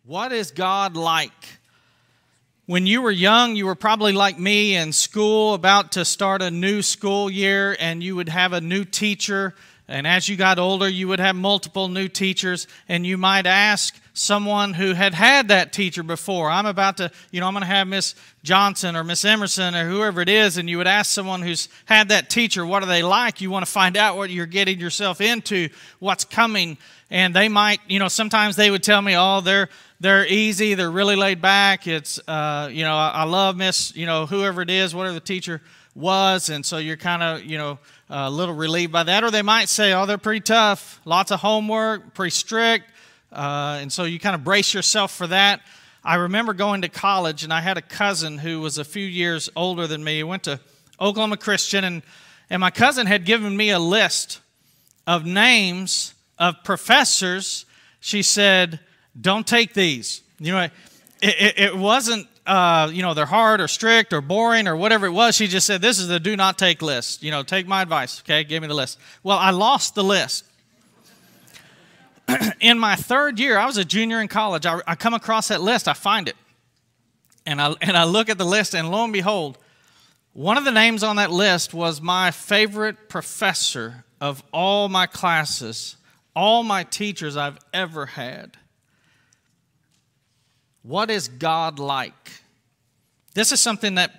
What is God like? When you were young, you were probably like me in school, about to start a new school year, and you would have a new teacher. And as you got older, you would have multiple new teachers, and you might ask someone who had that teacher before. I'm going to have Miss Johnson or Miss Emerson or whoever it is, and you would ask someone who's had that teacher, what are they like? You want to find out what you're getting yourself into, what's coming. And they might, sometimes they would tell me, oh, they're easy, they're really laid back. It's, I love Miss, whoever it is, whatever the teacher was. And so you're kind of, a little relieved by that. Or they might say, oh, they're pretty tough, lots of homework, pretty strict. And so you kind of brace yourself for that. I remember going to college, and I had a cousin who was a few years older than me. He went to Oklahoma Christian, and my cousin had given me a list of names of professors. She said, don't take these. It wasn't, they're hard or strict or boring or whatever it was. She just said, this is the do not take list. Take my advice, okay? Give me the list. Well, I lost the list. In my third year, I was a junior in college. I come across that list. I find it. And I look at the list, and lo and behold, one of the names on that list was my favorite professor of all my classes, all my teachers I've ever had. What is God like? This is something that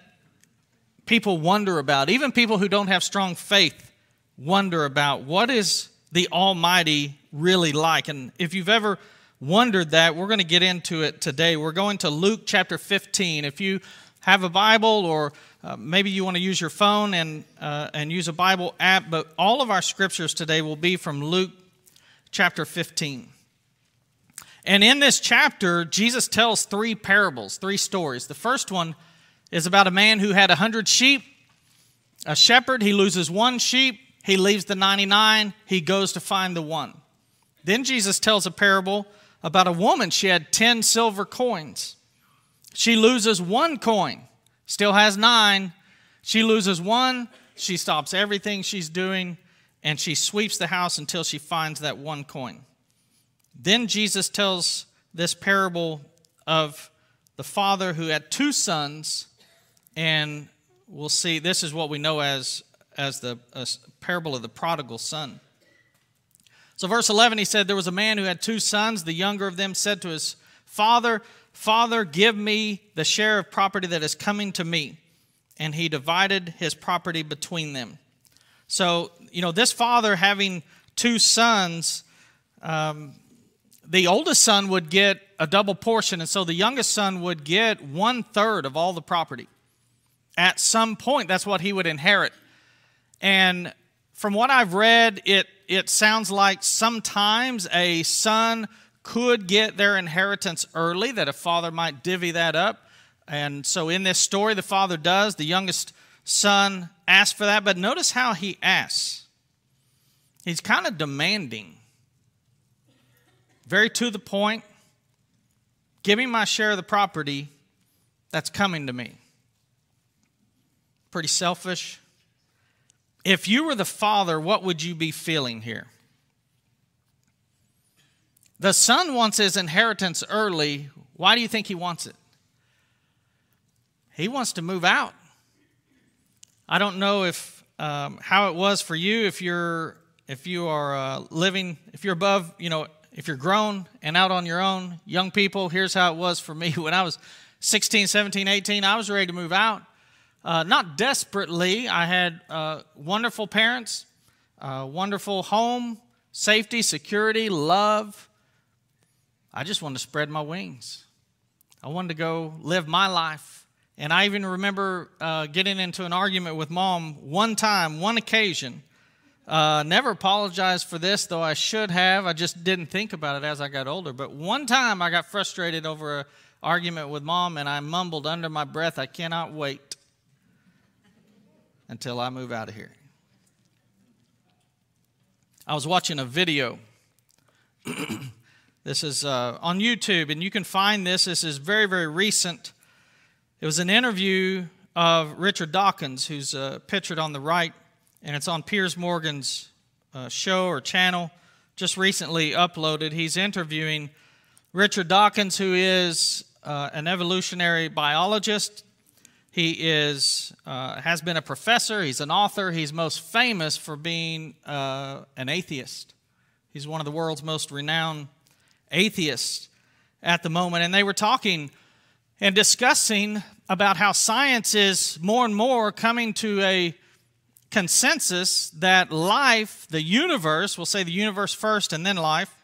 people wonder about. Even people who don't have strong faith wonder about. What is the Almighty really like? And if you've ever wondered that, we're going to get into it today. We're going to Luke chapter 15. If you have a Bible, or maybe you want to use your phone and use a Bible app, but all of our scriptures today will be from Luke chapter 15. And in this chapter, Jesus tells three parables, three stories. The first one is about a man who had 100 sheep. A shepherd, he loses one sheep. He leaves the 99. He goes to find the one. Then Jesus tells a parable about a woman. She had 10 silver coins. She loses one coin, still has 9. She loses one. She stops everything she's doing, and she sweeps the house until she finds that one coin. Then Jesus tells this parable of the father who had 2 sons, and we'll see, this is what we know as the parable of the prodigal son. So verse 11, he said, there was a man who had 2 sons. The younger of them said to his father, Father, give me the share of property that is coming to me. And he divided his property between them. So, this father having 2 sons, the oldest son would get a double portion, and so the youngest son would get 1/3 of all the property. At some point, that's what he would inherit. And from what I've read, it sounds like sometimes a son could get their inheritance early, that a father might divvy that up. And so in this story, the father does. The youngest son asks for that, but notice how he asks. He's kind of demanding. Very to the point. Give me my share of the property that's coming to me. Pretty selfish. If you were the father, what would you be feeling here? The son wants his inheritance early. Why do you think he wants it? He wants to move out. I don't know if how it was for you if you're above, if you're grown and out on your own, young people. Here's how it was for me when I was 16, 17, 18. I was ready to move out. Not desperately. I had wonderful parents, wonderful home, safety, security, love. I just wanted to spread my wings. I wanted to go live my life. And I even remember getting into an argument with Mom one occasion. Never apologized for this, though I should have. I just didn't think about it as I got older. But one time I got frustrated over an argument with Mom, and I mumbled under my breath, I cannot wait until I move out of here. I was watching a video. This is on YouTube, and you can find this. This is very, very recent. It was an interview of Richard Dawkins, who's pictured on the right, and it's on Piers Morgan's show or channel, just recently uploaded. He's interviewing Richard Dawkins, who is an evolutionary biologist. He has been a professor. He's an author. He's most famous for being an atheist. He's one of the world's most renowned atheists at the moment. And they were talking and discussing about how science is more and more coming to a consensus that life, the universe, we'll say the universe first and then life,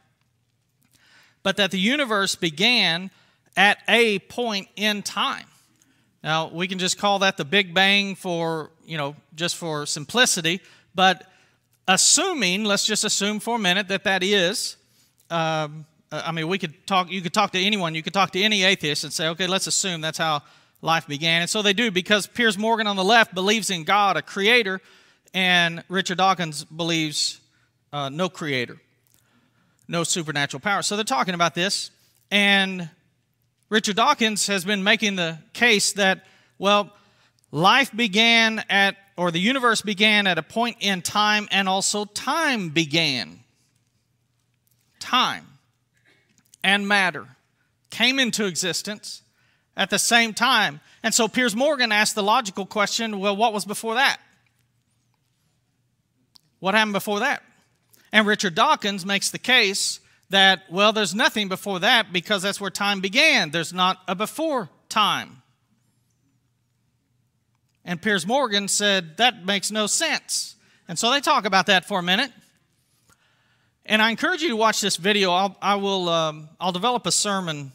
but that the universe began at a point in time. Now, we can just call that the Big Bang for, just for simplicity, but let's just assume for a minute that is, you could talk to anyone, you could talk to any atheist and say, okay, let's assume that's how life began. And so they do, because Piers Morgan on the left believes in God, a creator, and Richard Dawkins believes no creator, no supernatural power. So they're talking about this, and Richard Dawkins has been making the case that, life began the universe began at a point in time, and also time began. Time and matter came into existence at the same time. And so Piers Morgan asked the logical question, what was before that? What happened before that? And Richard Dawkins makes the case that, there's nothing before that, because that's where time began. There's not a before time. And Piers Morgan said, that makes no sense. And so they talk about that for a minute. And I encourage you to watch this video. I'll develop a sermon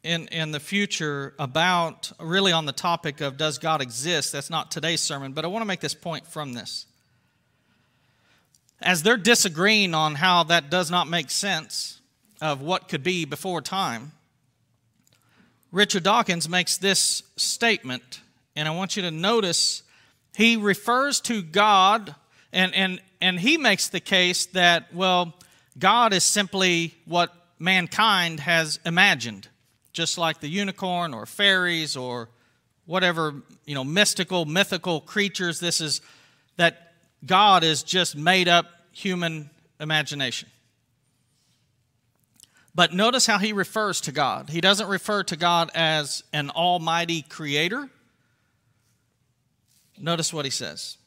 in the future about, really on the topic of, does God exist? That's not today's sermon, but I want to make this point from this. As they're disagreeing on how that does not make sense of what could be before time, Richard Dawkins makes this statement, and I want you to notice he refers to God, and he makes the case that, God is simply what mankind has imagined, just like the unicorn or fairies or whatever, mythical creatures. This is that God is just made up human imagination. But notice how he refers to God. He doesn't refer to God as an almighty creator. Notice what he says.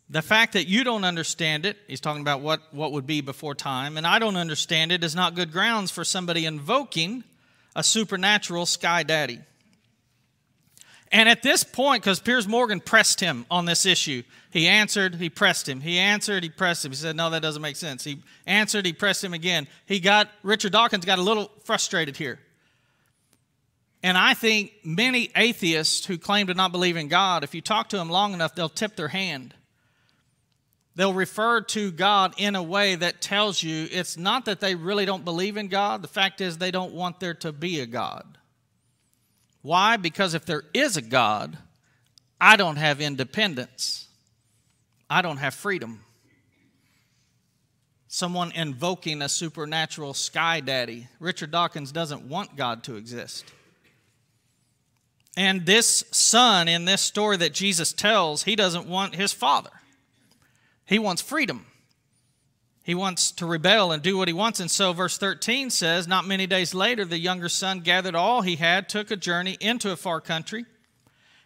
The fact that you don't understand it, he's talking about what would be before time, and I don't understand it, is not good grounds for somebody invoking a supernatural sky daddy. And at this point, because Piers Morgan pressed him on this issue, he answered, he pressed him. He answered, he pressed him. He said, no, that doesn't make sense. He answered, he pressed him again. Richard Dawkins got a little frustrated here. And I think many atheists who claim to not believe in God, if you talk to them long enough, they'll tip their hand. They'll refer to God in a way that tells you it's not that they really don't believe in God. The fact is they don't want there to be a God. Why? Because if there is a God, I don't have independence. I don't have freedom. Someone invoking a supernatural sky daddy. Richard Dawkins doesn't want God to exist. And this son in this story that Jesus tells, he doesn't want his father. He wants freedom. He wants to rebel and do what he wants. And so verse 13 says, not many days later, the younger son gathered all he had, took a journey into a far country,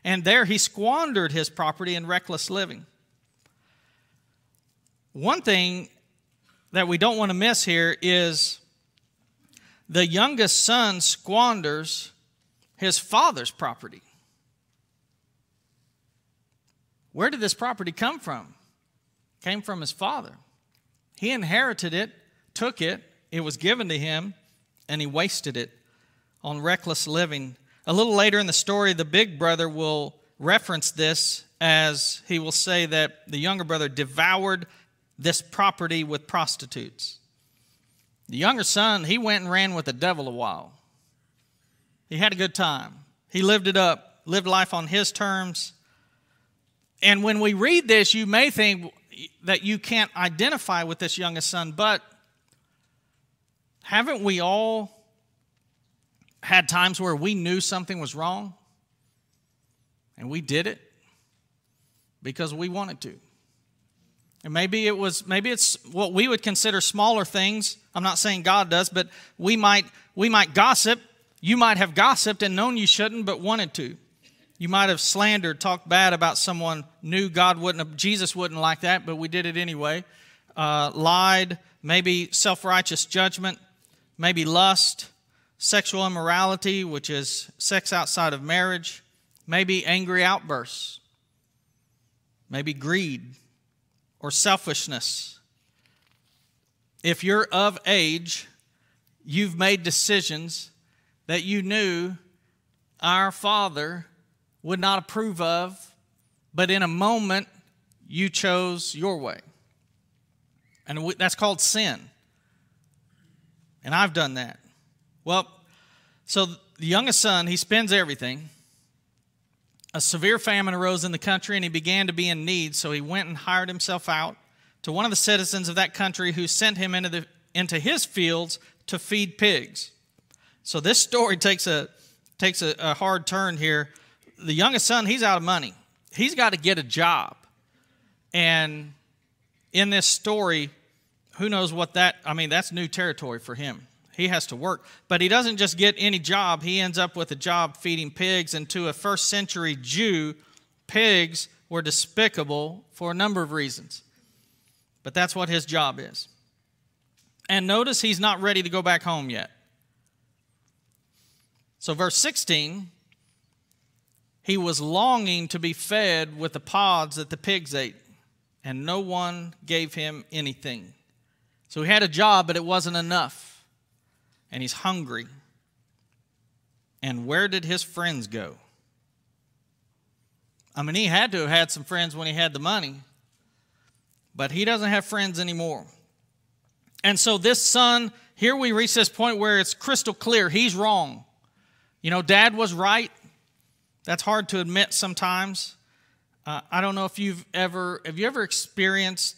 and there he squandered his property in reckless living. One thing that we don't want to miss here is the youngest son squanders his father's property. Where did this property come from? It came from his father. He inherited it, took it, it was given to him, and he wasted it on reckless living. A little later in the story, the big brother will reference this as he will say that the younger brother devoured this property with prostitutes. The younger son, he went and ran with the devil a while. He had a good time. He lived it up, lived life on his terms. And when we read this, you may think that you can't identify with this youngest son, but haven't we all had times where we knew something was wrong and we did it because we wanted to? And maybe it's what we would consider smaller things. I'm not saying God does, but we might gossip. You might have gossiped and known you shouldn't, but wanted to. You might have slandered, talked bad about someone, knew Jesus wouldn't like that, but we did it anyway. Lied, maybe self-righteous judgment, maybe lust, sexual immorality, which is sex outside of marriage, maybe angry outbursts, maybe greed or selfishness. If you're of age, you've made decisions that you knew our Father would not approve of, but in a moment you chose your way. And that's called sin. And I've done that. Well, so the youngest son, he spends everything. A severe famine arose in the country, and he began to be in need, so he went and hired himself out to one of the citizens of that country, who sent him into his fields to feed pigs. So this story takes a hard turn here. The youngest son, he's out of money. He's got to get a job. And in this story, who knows what that's new territory for him. He has to work. But he doesn't just get any job. He ends up with a job feeding pigs. And to a first century Jew, pigs were despicable for a number of reasons. But that's what his job is. And notice he's not ready to go back home yet. So verse 16, he was longing to be fed with the pods that the pigs ate, and no one gave him anything. So he had a job, but it wasn't enough. And he's hungry. And where did his friends go? I mean, he had to have had some friends when he had the money, but he doesn't have friends anymore. And so this son, here we reach this point where it's crystal clear. He's wrong. You know, Dad was right. That's hard to admit sometimes. I don't know if have you ever experienced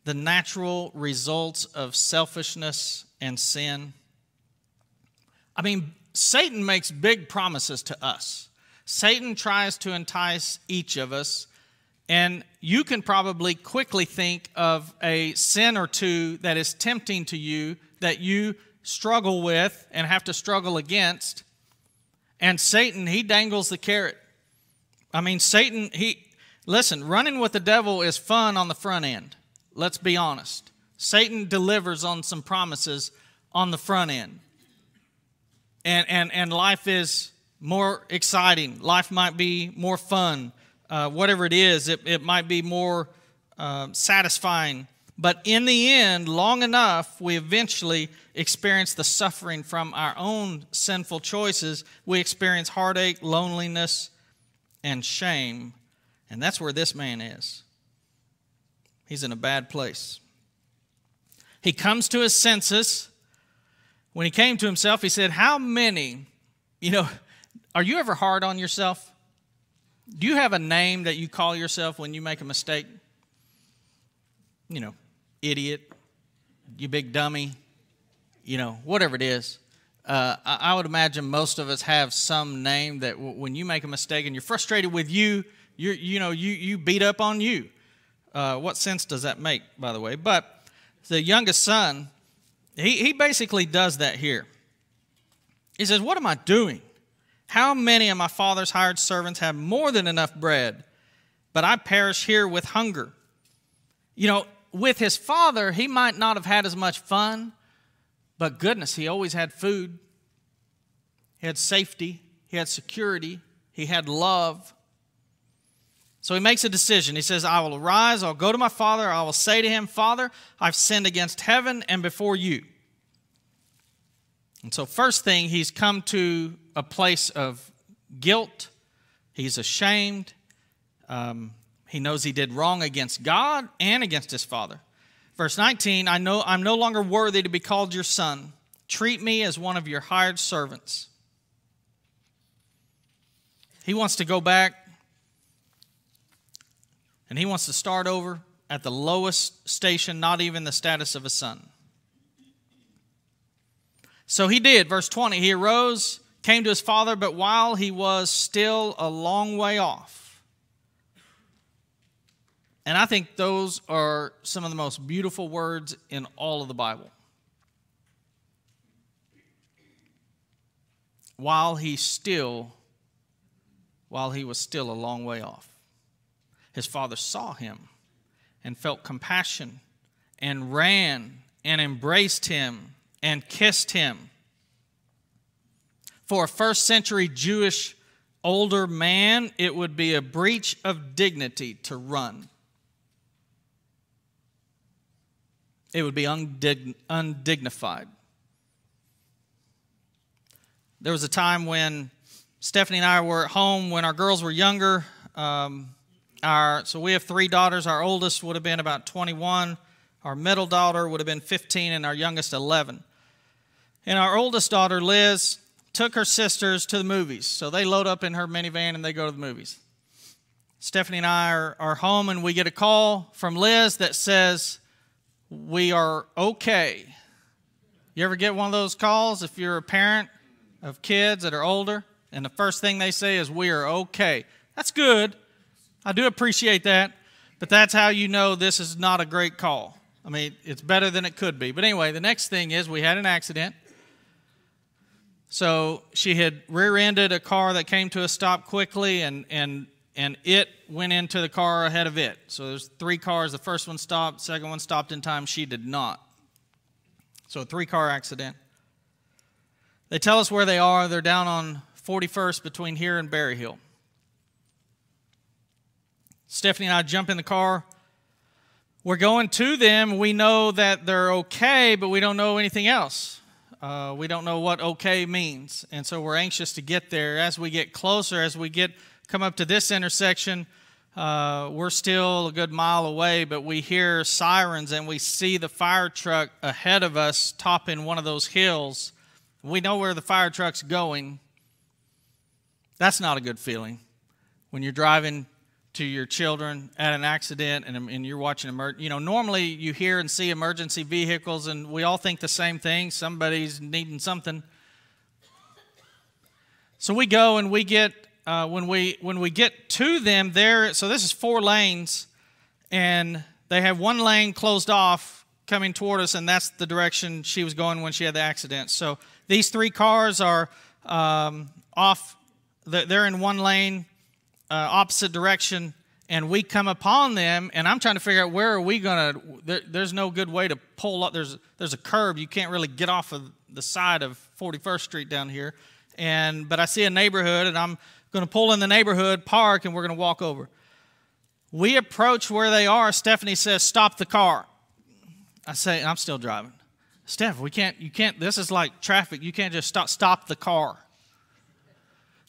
the natural results of selfishness and sin? I mean, Satan makes big promises to us. Satan tries to entice each of us, and you can probably quickly think of a sin or two that is tempting to you that you struggle with and have to struggle against. And Satan, he dangles the carrot. I mean, Satan, listen, running with the devil is fun on the front end. Let's be honest. Satan delivers on some promises on the front end. And life is more exciting. Life might be more fun. Whatever it is, it might be more satisfying. But in the end, long enough, we eventually experience the suffering from our own sinful choices. We experience heartache, loneliness, and shame. And that's where this man is. He's in a bad place. He comes to his senses. When he came to himself, he said, how many, are you ever hard on yourself? Do you have a name that you call yourself when you make a mistake? Idiot, you big dummy, whatever it is. I would imagine most of us have some name that when you make a mistake and you're frustrated with you beat up on you. What sense does that make, by the way? But the youngest son, he basically does that here. He says, what am I doing? How many of my father's hired servants have more than enough bread, but I perish here with hunger? With his father, he might not have had as much fun, but goodness, he always had food. He had safety. He had security. He had love. So he makes a decision. He says, I will arise, I'll go to my father, I will say to him, Father, I've sinned against heaven and before you. And so first thing, he's come to a place of guilt. He's ashamed. He knows he did wrong against God and against his father. Verse 19, I'm no longer worthy to be called your son. Treat me as one of your hired servants. He wants to go back. And he wants to start over at the lowest station, not even the status of a son. So he did. Verse 20, he arose, came to his father, but while he was still a long way off. And I think those are some of the most beautiful words in all of the Bible. While he was still a long way off, his father saw him and felt compassion and ran and embraced him and kissed him. For a first century Jewish older man, it would be a breach of dignity to run. It would be undignified. There was a time when Stephanie and I were at home when our girls were younger. So we have 3 daughters. Our oldest would have been about 21. Our middle daughter would have been 15, and our youngest 11. And our oldest daughter, Liz, took her sisters to the movies. So they load up in her minivan and they go to the movies. Stephanie and I are home, and we get a call from Liz that says, "We are okay." You ever get one of those calls if you're a parent of kids that are older, and the first thing they say is, "We are okay"? That's good. I do appreciate that, but that's how you know this is not a great call. I mean, it's better than it could be. But anyway, the next thing is we had an accident. So she had rear-ended a car that came to a stop quickly, and it went into the car ahead of it. So there's 3 cars. The first one stopped, the second one stopped in time. She did not. So a 3-car accident. They tell us where they are. They're down on 41st between here and Berry Hill. Stephanie and I jump in the car. We're going to them. We know that they're okay, but we don't know anything else. We don't know what okay means. And so we're anxious to get there. As we get closer, come up to this intersection, we're still a good mile away, but we hear sirens and we see the fire truck ahead of us topping one of those hills. We know where the fire truck's going. That's not a good feeling when you're driving to your children at an accident and you're watching normally you hear and see emergency vehicles and we all think the same thing. Somebody's needing something. So we go and we get when we get to them there. So this is 4 lanes, and they have 1 lane closed off coming toward us, and that's the direction she was going when she had the accident. So these 3 cars are off. They're in 1 lane. Opposite direction, and we come upon them, and I'm trying to figure out where are we going to, there's no good way to pull up. There's a curb. You can't really get off of the side of 41st Street down here, but I see a neighborhood, and I'm going to pull in the neighborhood, park, and we're going to walk over. We approach where they are. Stephanie says, "Stop the car." I say, I'm still driving. "Steph, you can't, this is like traffic. You can't just stop the car."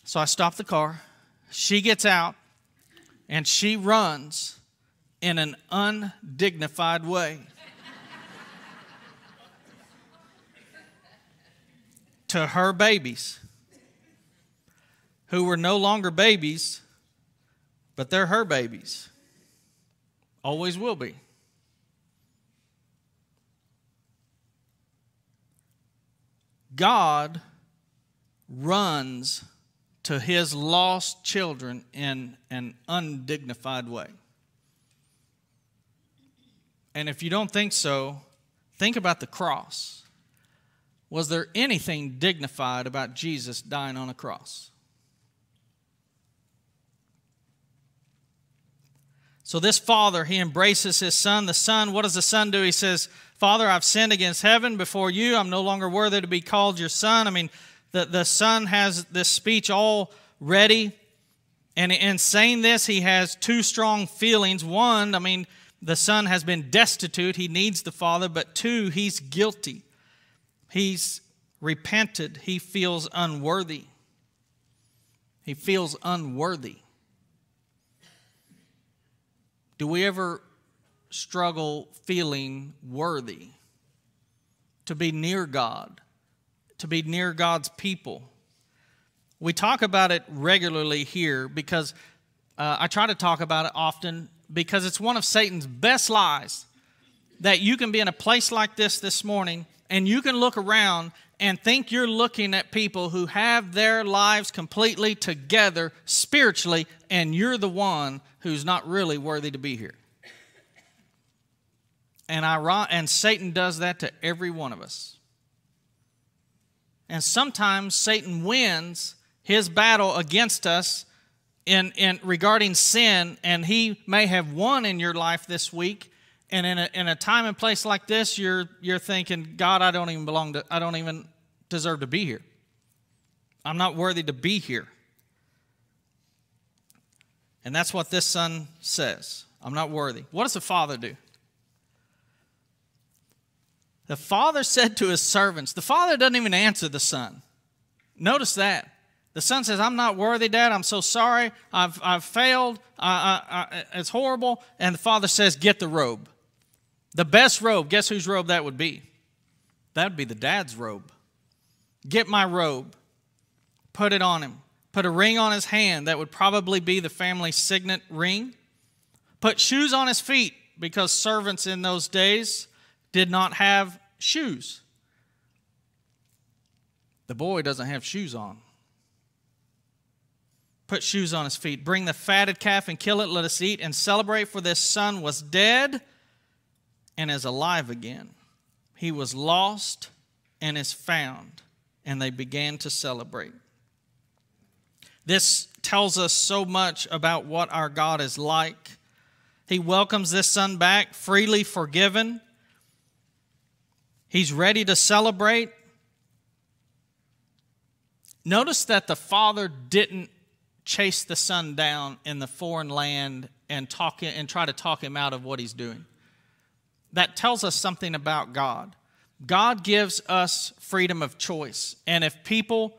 So I stop the car. She gets out, and she runs in an undignified way to her babies, who were no longer babies, but they're her babies. Always will be. God runs to his lost children in an undignified way. And if you don't think so, think about the cross. Was there anything dignified about Jesus dying on a cross? So this father, he embraces his son. The son, what does the son do? He says, "Father, I've sinned against heaven before you. I'm no longer worthy to be called your son." I mean, the son has this speech all ready. And in saying this, he has 2 strong feelings. 1, the son has been destitute. He needs the father. But 2, he's guilty. He's repented. He feels unworthy. He feels unworthy. Do we ever struggle feeling worthy to be near God, to be near God's people? We talk about it regularly here because I try to talk about it often because it's one of Satan's best lies, that you can be in a place like this morning and you can look around and think you're looking at people who have their lives completely together spiritually, and you're the one who's not really worthy to be here. And Satan does that to every one of us. And sometimes Satan wins his battle against us in regarding sin, and he may have won in your life this week. And in a time and place like this, you're thinking, God, I don't even deserve to be here. I'm not worthy to be here. And that's what this son says. I'm not worthy. What does the father do? The father said to his servants, the father doesn't even answer the son. Notice that. The son says, I'm not worthy, Dad. I'm so sorry. I've failed. It's horrible. And the father says, get the robe. The best robe. Guess whose robe that would be? That would be the dad's robe. Get my robe. Put it on him. Put a ring on his hand. That would probably be the family signet ring. Put shoes on his feet, because servants in those days did not have shoes. The boy doesn't have shoes on. Put shoes on his feet. Bring the fatted calf and kill it. Let us eat and celebrate, for this son was dead and is alive again. He was lost and is found. And they began to celebrate. This tells us so much about what our God is like. He welcomes this son back, freely forgiven. He's ready to celebrate. Notice that the father didn't chase the son down in the foreign land and try to talk him out of what he's doing. That tells us something about God. God gives us freedom of choice. And if people,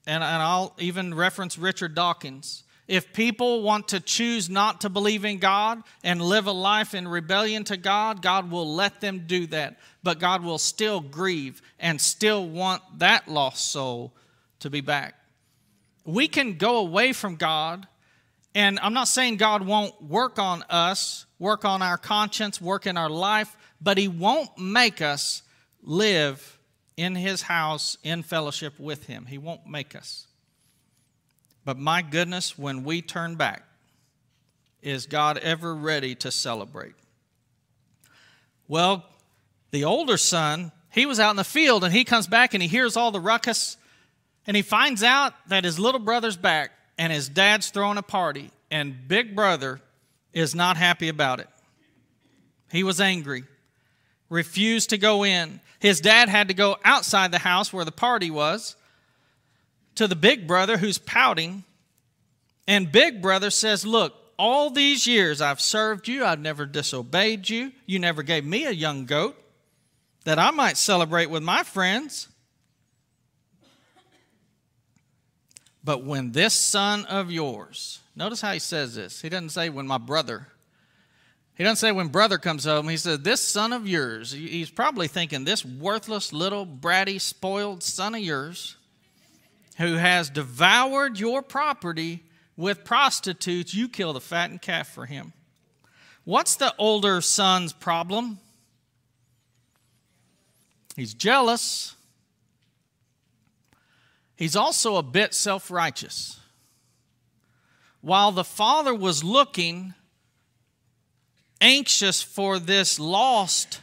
and I'll even reference Richard Dawkins, if people want to choose not to believe in God and live a life in rebellion to God, God will let them do that. But God will still grieve and still want that lost soul to be back. We can go away from God, and I'm not saying God won't work on us, work on our conscience, work in our life, but He won't make us live in His house in fellowship with Him. He won't make us. But my goodness, when we turn back, is God ever ready to celebrate? Well, the older son, he was out in the field, and he comes back and he hears all the ruckus, and he finds out that his little brother's back and his dad's throwing a party, and big brother is not happy about it. He was angry, refused to go in. His dad had to go outside the house where the party was to the big brother who's pouting. And big brother says, look, all these years I've served you. I've never disobeyed you. You never gave me a young goat that I might celebrate with my friends. But when this son of yours, notice how he says this. He doesn't say when my brother. He doesn't say when brother comes home. He says this son of yours. He's probably thinking this worthless little bratty spoiled son of yours who has devoured your property with prostitutes, you kill the fattened calf for him. What's the older son's problem? He's jealous. He's also a bit self-righteous. While the father was looking, anxious for this lost,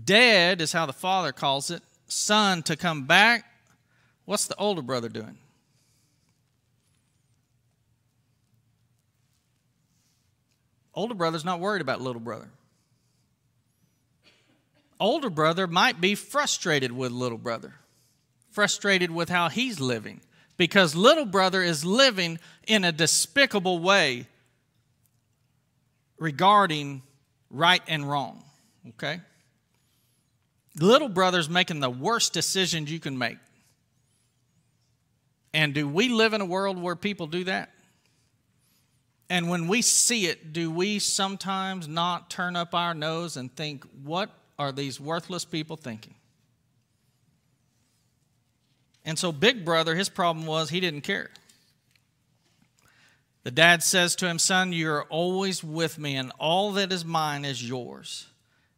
dead is how the father calls it, son to come back, what's the older brother doing? Older brother's not worried about little brother. Older brother might be frustrated with little brother. Frustrated with how he's living. Because little brother is living in a despicable way regarding right and wrong. Okay? Little brother's making the worst decisions you can make. And do we live in a world where people do that? And when we see it, do we sometimes not turn up our nose and think, what are these worthless people thinking? And so big brother, his problem was he didn't care. The dad says to him, son, you're always with me, and all that is mine is yours.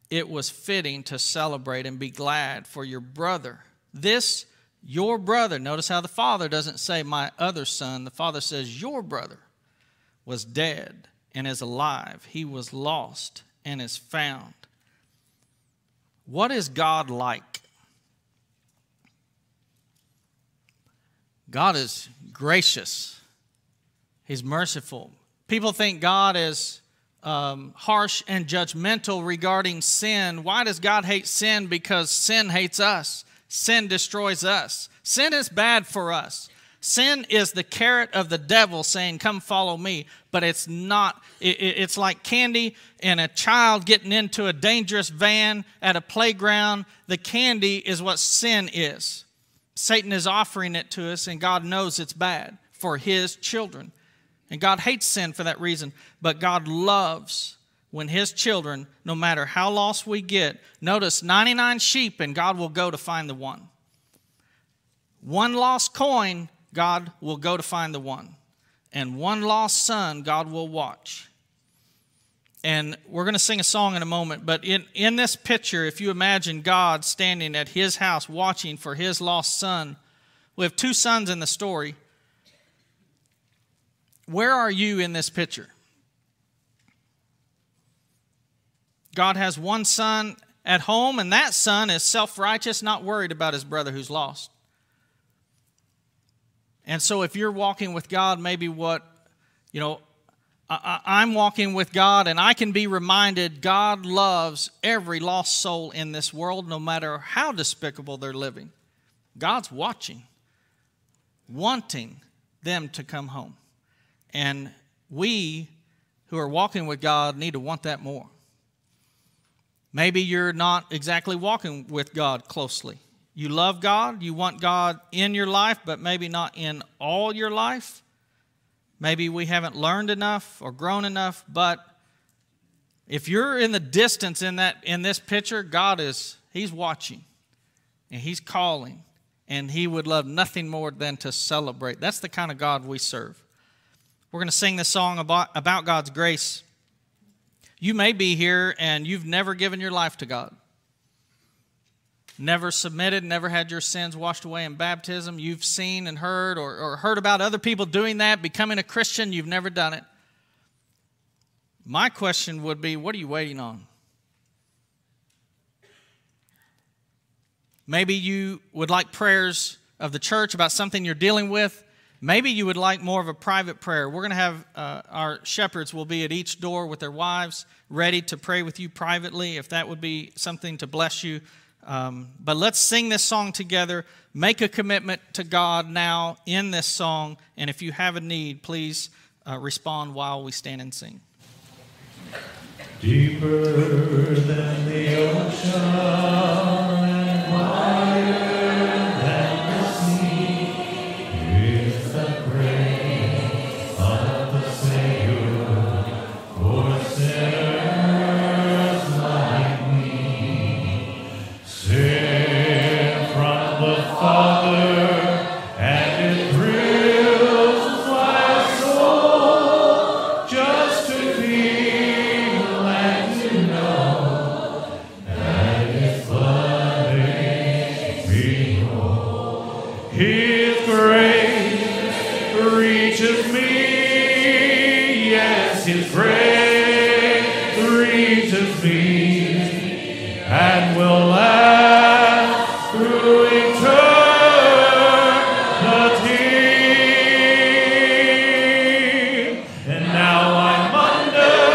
It was fitting to celebrate and be glad for your brother. This, your brother, notice how the father doesn't say my other son. The father says your brother was dead and is alive. He was lost and is found. What is God like? God is gracious. He's merciful. People think God is harsh and judgmental regarding sin. Why does God hate sin? Because sin hates us. Sin destroys us. Sin is bad for us. Sin is the carrot of the devil saying, come follow me. But it's not. It's like candy and a child getting into a dangerous van at a playground. The candy is what sin is. Satan is offering it to us, and God knows it's bad for his children. And God hates sin for that reason. But God loves when his children, no matter how lost we get, notice 99 sheep and God will go to find the one. One lost coin, God will go to find the one. And one lost son, God will watch. And we're going to sing a song in a moment, but in this picture, if you imagine God standing at his house watching for his lost son, we have two sons in the story. Where are you in this picture? God has one son at home, and that son is self-righteous, not worried about his brother who's lost. And so if you're walking with God, maybe I'm walking with God, and I can be reminded God loves every lost soul in this world, no matter how despicable they're living. God's watching, wanting them to come home. And we who are walking with God need to want that more. Maybe you're not exactly walking with God closely. You love God, you want God in your life, but maybe not in all your life. Maybe we haven't learned enough or grown enough, but if you're in the distance in this picture, God he's watching and he's calling, and he would love nothing more than to celebrate. That's the kind of God we serve. We're going to sing this song about God's grace. You may be here and you've never given your life to God. Never submitted, never had your sins washed away in baptism. You've seen and heard or heard about other people doing that, becoming a Christian. You've never done it. My question would be, what are you waiting on? Maybe you would like prayers of the church about something you're dealing with. Maybe you would like more of a private prayer. We're going to have our shepherds will be at each door with their wives ready to pray with you privately if that would be something to bless you. But let's sing this song together. Make a commitment to God now in this song. And if you have a need, please respond while we stand and sing. Deeper than the ocean and wider than the sea is the grace of the Savior for sinners like me. Sin from the Father, and it thrills my soul just to feel and to know that His blood makes me whole. His grace reaches me, yes, His grace reaches me, and will last through eternity. And now I'm under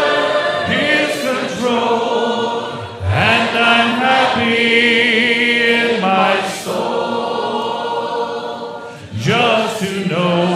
His control, and I'm happy in my soul, just to know